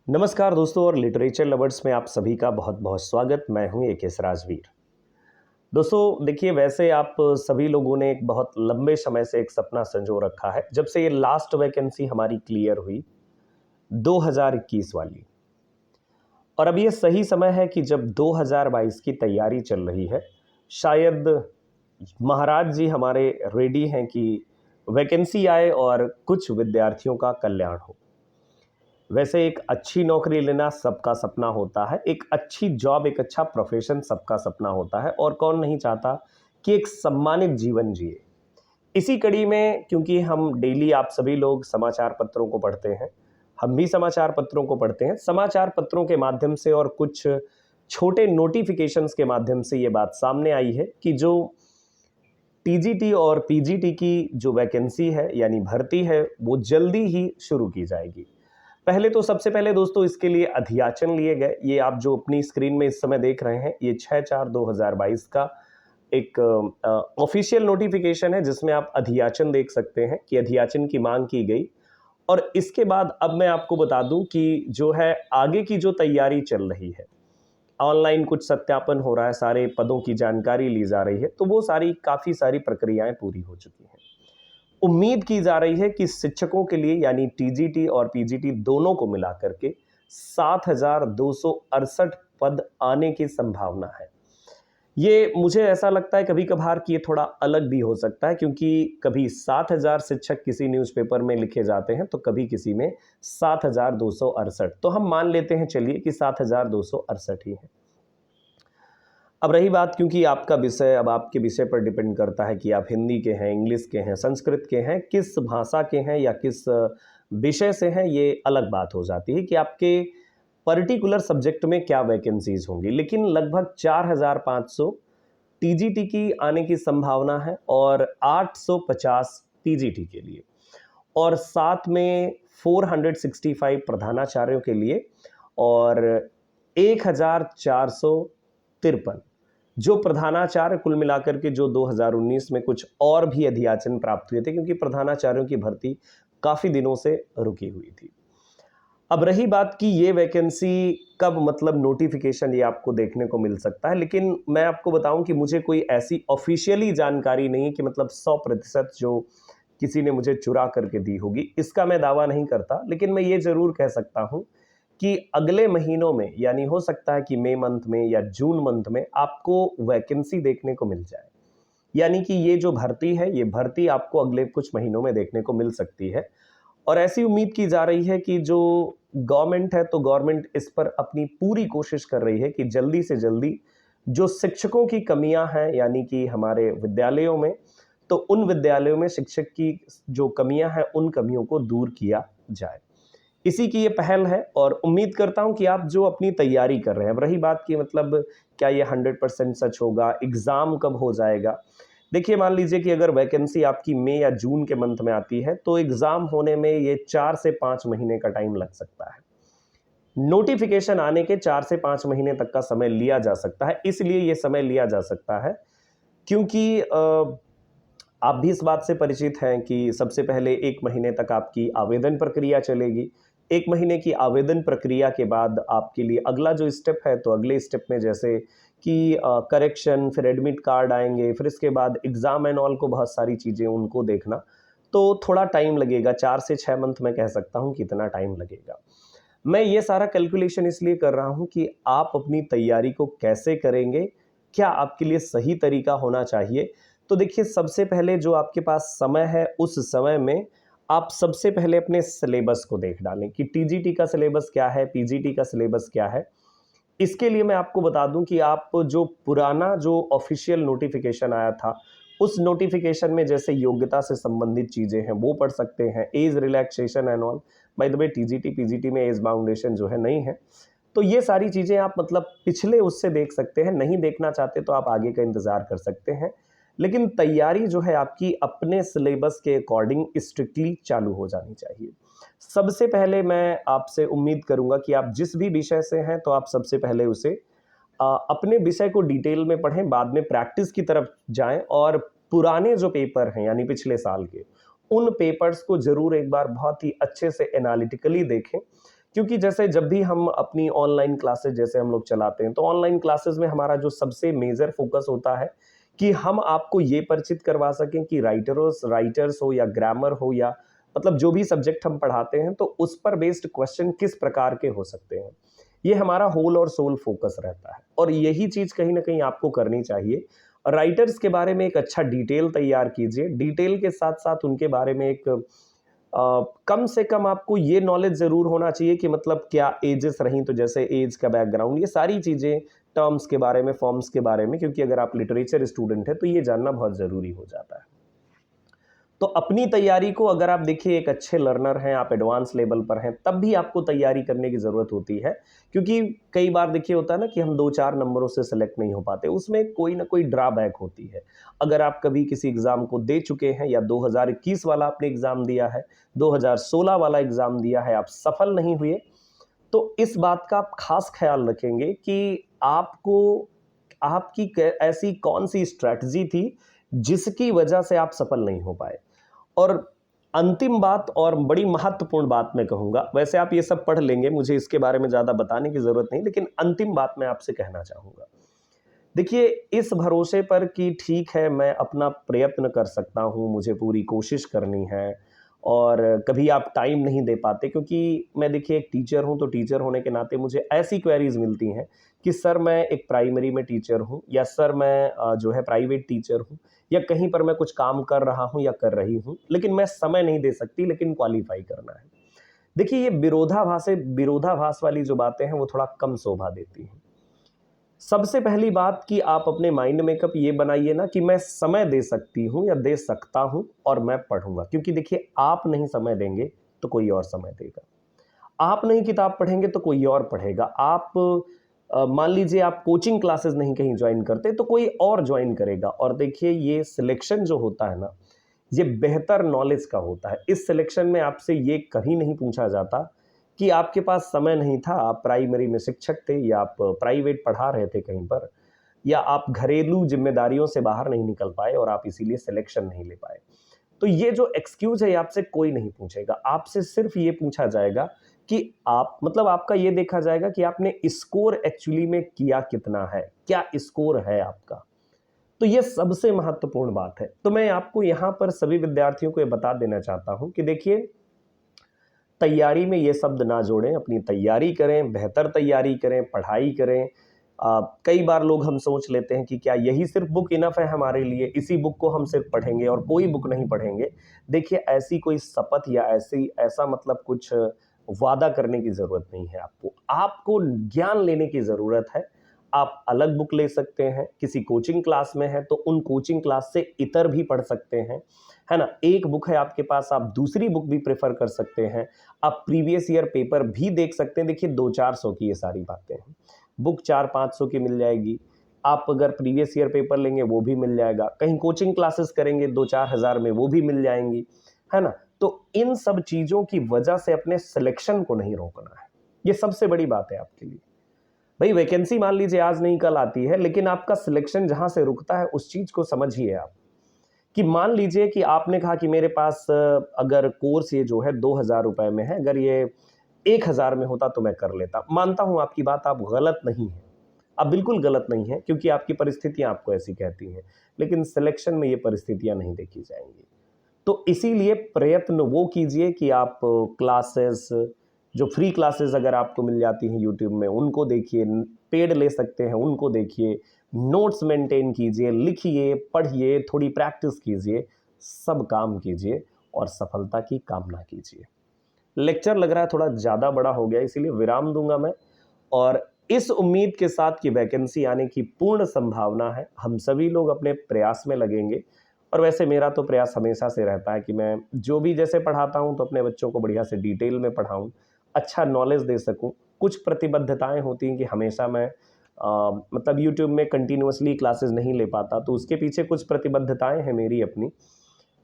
नमस्कार दोस्तों और लिटरेचर लवर्स में आप सभी का बहुत बहुत स्वागत। मैं हूं एकेएस राजवीर। दोस्तों देखिए, वैसे आप सभी लोगों ने एक बहुत लंबे समय से एक सपना संजो रखा है जब से ये लास्ट वैकेंसी हमारी क्लियर हुई 2021 वाली। और अब ये सही समय है कि जब 2022 की तैयारी चल रही है, शायद महाराज जी हमारे रेडी हैं कि वैकेंसी आए और कुछ विद्यार्थियों का कल्याण हो। वैसे एक अच्छी नौकरी लेना सबका सपना होता है, एक अच्छी जॉब, एक अच्छा प्रोफेशन सबका सपना होता है और कौन नहीं चाहता कि एक सम्मानित जीवन जिए। इसी कड़ी में, क्योंकि हम डेली आप सभी लोग समाचार पत्रों को पढ़ते हैं, हम भी समाचार पत्रों को पढ़ते हैं। समाचार पत्रों के माध्यम से और कुछ छोटे नोटिफिकेशंस के माध्यम से ये बात सामने आई है कि जो टीजीटी और पीजीटी की जो वैकेंसी है यानी भर्ती है, वो जल्दी ही शुरू की जाएगी। पहले तो सबसे पहले दोस्तों इसके लिए अधियाचन लिए गए। ये आप जो अपनी स्क्रीन में इस समय देख रहे हैं, ये 6/4/2022 का एक ऑफिशियल नोटिफिकेशन है जिसमें आप अधियाचन देख सकते हैं कि अधियाचन की मांग की गई। और इसके बाद अब मैं आपको बता दूं कि जो है आगे की जो तैयारी चल रही है, ऑनलाइन कुछ सत्यापन हो रहा है, सारे पदों की जानकारी ली जा रही है, तो वो काफ़ी सारी प्रक्रियाएं पूरी हो चुकी हैं। उम्मीद की जा रही है कि शिक्षकों के लिए यानी टीजीटी और पीजीटी दोनों को मिलाकर के 7,268 पद आने की संभावना है। ये मुझे ऐसा लगता है कभी कभार कि ये थोड़ा अलग भी हो सकता है, क्योंकि कभी 7,000 शिक्षक किसी न्यूज़पेपर में लिखे जाते हैं तो कभी किसी में 7,268। तो हम मान लेते हैं चलिए कि 7,268 ही है। अब रही बात, क्योंकि आपका विषय अब आपके विषय पर डिपेंड करता है कि आप हिंदी के हैं, इंग्लिश के हैं, संस्कृत के हैं, किस भाषा के हैं या किस विषय से हैं, ये अलग बात हो जाती है कि आपके पर्टिकुलर सब्जेक्ट में क्या वैकेंसीज होंगी। लेकिन लगभग 4,500 टीजीटी की आने की संभावना है और 850 पीजीटी के लिए, और साथ में 465 प्रधानाचार्यों के लिए और 1,453 जो प्रधानाचार्य, कुल मिलाकर के जो 2019 में कुछ और भी अधियाचन प्राप्त हुए थे, क्योंकि प्रधानाचार्यों की भर्ती काफ़ी दिनों से रुकी हुई थी। अब रही बात कि ये वैकेंसी कब, मतलब नोटिफिकेशन ये आपको देखने को मिल सकता है, लेकिन मैं आपको बताऊं कि मुझे कोई ऐसी ऑफिशियली जानकारी नहीं कि मतलब 100% जो किसी ने मुझे चुरा करके दी होगी, इसका मैं दावा नहीं करता। लेकिन मैं ये ज़रूर कह सकता हूं कि अगले महीनों में, यानी हो सकता है कि मई मंथ में या जून मंथ में आपको वैकेंसी देखने को मिल जाए। यानी कि ये जो भर्ती है, ये भर्ती आपको अगले कुछ महीनों में देखने को मिल सकती है। और ऐसी उम्मीद की जा रही है कि जो गवर्नमेंट है, तो गवर्नमेंट इस पर अपनी पूरी कोशिश कर रही है कि जल्दी से जल्दी जो शिक्षकों की कमियां हैं, यानी कि हमारे विद्यालयों में, तो उन विद्यालयों में शिक्षक की जो कमियां हैं, उन कमियों को दूर किया जाए। इसी की ये पहल है और उम्मीद करता हूं कि आप जो अपनी तैयारी कर रहे हैं, अब रही बात कि मतलब क्या ये 100% सच होगा, एग्ज़ाम कब हो जाएगा। देखिए, मान लीजिए कि अगर वैकेंसी आपकी मई या जून के मंथ में आती है तो एग्ज़ाम होने में ये 4 से 5 महीने का टाइम लग सकता है। नोटिफिकेशन आने के 4 से 5 महीने तक का समय लिया जा सकता है। इसलिए ये समय लिया जा सकता है क्योंकि आप भी इस बात से परिचित हैं कि सबसे पहले 1 महीने तक आपकी आवेदन प्रक्रिया चलेगी। 1 महीने की आवेदन प्रक्रिया के बाद आपके लिए अगला जो स्टेप है, तो अगले स्टेप में जैसे कि करेक्शन, फिर एडमिट कार्ड आएँगे, फिर इसके बाद एग्ज़ाम एंड ऑल को बहुत सारी चीज़ें उनको देखना, तो थोड़ा टाइम लगेगा। 4 से 6 मंथ मैं कह सकता हूँ कि इतना टाइम लगेगा। मैं ये सारा कैलकुलेशन इसलिए कर रहा हूँ कि आप अपनी तैयारी को कैसे करेंगे, क्या आपके लिए सही तरीका होना चाहिए। तो देखिए, सबसे पहले जो आपके पास समय है, उस समय में आप सबसे पहले अपने सिलेबस को देख डालें कि टीजीटी का सिलेबस क्या है, पीजीटी का सिलेबस क्या है। इसके लिए मैं आपको बता दूं कि आप जो पुराना जो ऑफिशियल नोटिफिकेशन आया था, उस नोटिफिकेशन में जैसे योग्यता से संबंधित चीज़ें हैं वो पढ़ सकते हैं, age relaxation and all. By the way, TGT PGT में एज बाउंडेशन जो है नहीं है। तो ये सारी चीज़ें आप मतलब पिछले उससे देख सकते हैं। नहीं देखना चाहते तो आप आगे का इंतज़ार कर सकते हैं। लेकिन तैयारी जो है आपकी अपने सिलेबस के अकॉर्डिंग स्ट्रिक्टली चालू हो जानी चाहिए। सबसे पहले मैं आपसे उम्मीद करूंगा कि आप जिस भी विषय से हैं, तो आप सबसे पहले उसे अपने विषय को डिटेल में पढ़ें, बाद में प्रैक्टिस की तरफ जाएं और पुराने जो पेपर हैं यानी पिछले साल के, उन पेपर्स को ज़रूर एक बार बहुत ही अच्छे से एनालिटिकली देखें क्योंकि जैसे जब भी हम अपनी ऑनलाइन क्लासेस जैसे हम लोग चलाते हैं, तो ऑनलाइन क्लासेस में हमारा जो सबसे मेजर फोकस होता है कि हम आपको ये परिचित करवा सकें कि राइटर्स हो या ग्रामर हो या मतलब जो भी सब्जेक्ट हम पढ़ाते हैं, तो उस पर बेस्ड क्वेश्चन किस प्रकार के हो सकते हैं, ये हमारा होल और सोल फोकस रहता है। और यही चीज़ कहीं ना कहीं आपको करनी चाहिए। राइटर्स के बारे में एक अच्छा डिटेल तैयार कीजिए, डिटेल के साथ साथ उनके बारे में एक कम से कम आपको ये नॉलेज ज़रूर होना चाहिए कि मतलब क्या एजेस रहीं, तो जैसे एज का बैकग्राउंड, ये सारी चीज़ें, टर्म्स के बारे में, फॉर्म्स के बारे में, क्योंकि अगर आप लिटरेचर स्टूडेंट हैं तो ये जानना बहुत ज़रूरी हो जाता है। तो अपनी तैयारी को अगर आप देखिए एक अच्छे लर्नर हैं, आप एडवांस लेवल पर हैं, तब भी आपको तैयारी करने की ज़रूरत होती है, क्योंकि कई बार देखिए होता है ना कि हम 2-4 नंबरों से सेलेक्ट नहीं हो पाते, उसमें कोई ना कोई ड्रॉबैक होती है। अगर आप कभी किसी एग्ज़ाम को दे चुके हैं या 2021 वाला आपने एग्ज़ाम दिया है, 2016 वाला एग्ज़ाम दिया है, आप सफल नहीं हुए, तो इस बात का आप खास ख्याल रखेंगे कि आपको आपकी ऐसी कौन सी स्ट्रैटेजी थी जिसकी वजह से आप सफल नहीं हो पाए। और अंतिम बात और बड़ी महत्वपूर्ण बात मैं कहूँगा, वैसे आप ये सब पढ़ लेंगे, मुझे इसके बारे में ज़्यादा बताने की ज़रूरत नहीं, लेकिन अंतिम बात मैं आपसे कहना चाहूँगा। देखिए, इस भरोसे पर कि ठीक है, मैं अपना प्रयत्न कर सकता हूँ, मुझे पूरी कोशिश करनी है और कभी आप टाइम नहीं दे पाते, क्योंकि मैं देखिए एक टीचर हूँ, तो टीचर होने के नाते मुझे ऐसी क्वेरीज़ मिलती हैं कि सर मैं एक प्राइमरी में टीचर हूँ, या सर मैं जो है प्राइवेट टीचर हूँ, या कहीं पर मैं कुछ काम कर रहा हूँ या कर रही हूँ, लेकिन मैं समय नहीं दे सकती, लेकिन क्वालीफाई करना है। देखिए, ये विरोधाभास वाली जो बातें हैं, वो थोड़ा कम शोभा देती हैं। सबसे पहली बात कि आप अपने माइंड मेकअप ये बनाइए ना कि मैं समय दे सकती हूँ या दे सकता हूँ और मैं पढ़ूंगा, क्योंकि देखिए आप नहीं समय देंगे तो कोई और समय देगा, आप नहीं किताब पढ़ेंगे तो कोई और पढ़ेगा, आप मान लीजिए आप कोचिंग क्लासेस नहीं कहीं ज्वाइन करते तो कोई और ज्वाइन करेगा। और देखिए ये सिलेक्शन जो होता है ना, ये बेहतर नॉलेज का होता है। इस सिलेक्शन में आपसे ये कभी नहीं पूछा जाता कि आपके पास समय नहीं था, आप प्राइमरी में शिक्षक थे या आप प्राइवेट पढ़ा रहे थे कहीं पर, या आप घरेलू जिम्मेदारियों से बाहर नहीं निकल पाए और आप इसीलिए सिलेक्शन नहीं ले पाए। तो ये जो एक्सक्यूज है, आपसे कोई नहीं पूछेगा, आपसे सिर्फ ये पूछा जाएगा कि आप मतलब आपका ये देखा जाएगा कि आपने स्कोर एक्चुअली में किया कितना है, क्या स्कोर है आपका। तो ये सबसे महत्वपूर्ण बात है। तो मैं आपको यहाँ पर सभी विद्यार्थियों को ये बता देना चाहता हूँ कि देखिए, तैयारी में ये शब्द ना जोड़ें, अपनी तैयारी करें, बेहतर तैयारी करें, पढ़ाई करें। कई बार लोग हम सोच लेते हैं कि क्या यही सिर्फ बुक इनफ है हमारे लिए, इसी बुक को हम सिर्फ पढ़ेंगे और कोई बुक नहीं पढ़ेंगे। देखिए, ऐसी कोई शपथ या ऐसा मतलब कुछ वादा करने की ज़रूरत नहीं है आपको। आपको ज्ञान लेने की ज़रूरत है। आप अलग बुक ले सकते हैं, किसी कोचिंग क्लास में हैं तो उन कोचिंग क्लास से इतर भी पढ़ सकते हैं, है ना? एक बुक है आपके पास, आप दूसरी बुक भी प्रेफ़र कर सकते हैं। आप प्रीवियस ईयर पेपर भी देख सकते हैं। देखिए 2-400 की ये सारी बातें हैं। बुक 4-500 की मिल जाएगी। आप अगर प्रीवियस ईयर पेपर लेंगे वो भी मिल जाएगा। कहीं कोचिंग क्लासेस करेंगे 2-4 हज़ार में वो भी मिल जाएँगी, है ना? तो इन सब चीज़ों की वजह से अपने सिलेक्शन को नहीं रोकना है। ये सबसे बड़ी बात है आपके लिए। भई वैकेंसी मान लीजिए आज नहीं कल आती है, लेकिन आपका सिलेक्शन जहाँ से रुकता है उस चीज़ को समझिए आप। कि मान लीजिए कि आपने कहा कि मेरे पास अगर कोर्स ये जो है 2,000 रुपए में है, अगर ये 1,000 में होता तो मैं कर लेता। मानता हूँ आपकी बात, आप गलत नहीं हैं। आप बिल्कुल गलत नहीं हैं, क्योंकि आपकी परिस्थितियाँ आपको ऐसी कहती हैं। लेकिन सिलेक्शन में ये परिस्थितियाँ नहीं देखी जाएँगी। तो इसीलिए प्रयत्न वो कीजिए कि आप क्लासेस, जो फ्री क्लासेस अगर आपको मिल जाती हैं यूट्यूब में, उनको देखिए, पेड ले सकते हैं उनको देखिए, नोट्स मेंटेन कीजिए, लिखिए, पढ़िए, थोड़ी प्रैक्टिस कीजिए, सब काम कीजिए और सफलता की कामना कीजिए। लेक्चर लग रहा है थोड़ा ज़्यादा बड़ा हो गया, इसीलिए विराम दूंगा मैं, और इस उम्मीद के साथ कि वैकेंसी आने की पूर्ण संभावना है। हम सभी लोग अपने प्रयास में लगेंगे, और वैसे मेरा तो प्रयास हमेशा से रहता है कि मैं जो भी जैसे पढ़ाता हूँ तो अपने बच्चों को बढ़िया से डिटेल में पढ़ाऊँ, अच्छा नॉलेज दे सकूँ। कुछ प्रतिबद्धताएं होती हैं कि हमेशा मैं मतलब यूट्यूब में कंटिन्यूअसली क्लासेस नहीं ले पाता, तो उसके पीछे कुछ प्रतिबद्धताएं हैं मेरी अपनी,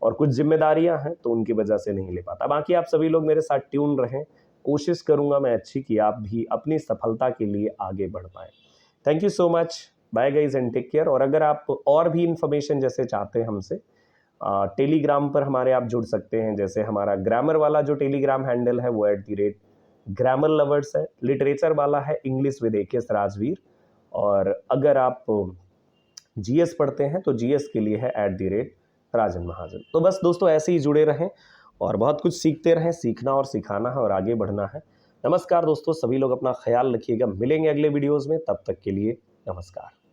और कुछ जिम्मेदारियां हैं, तो उनकी वजह से नहीं ले पाता। बाकी आप सभी लोग मेरे साथ ट्यून रहें, कोशिश करूंगा मैं अच्छी कि आप भी अपनी सफलता के लिए आगे बढ़ पाएँ। Thank you so much, bye guys and take care. और अगर आप और भी इन्फॉर्मेशन जैसे चाहते हैं हमसे, टेलीग्राम पर हमारे आप जुड़ सकते हैं। जैसे हमारा ग्रामर वाला जो टेलीग्राम हैंडल है वो ग्रामर लवर्स है, लिटरेचर वाला है इंग्लिश विद AKS राजवीर, और अगर आप जीएस पढ़ते हैं तो जीएस के लिए है @राजन महाजन। तो बस दोस्तों ऐसे ही जुड़े रहें और बहुत कुछ सीखते रहें। सीखना और सिखाना है और आगे बढ़ना है। नमस्कार दोस्तों, सभी लोग अपना ख्याल रखिएगा। मिलेंगे अगले वीडियोज़ में, तब तक के लिए नमस्कार।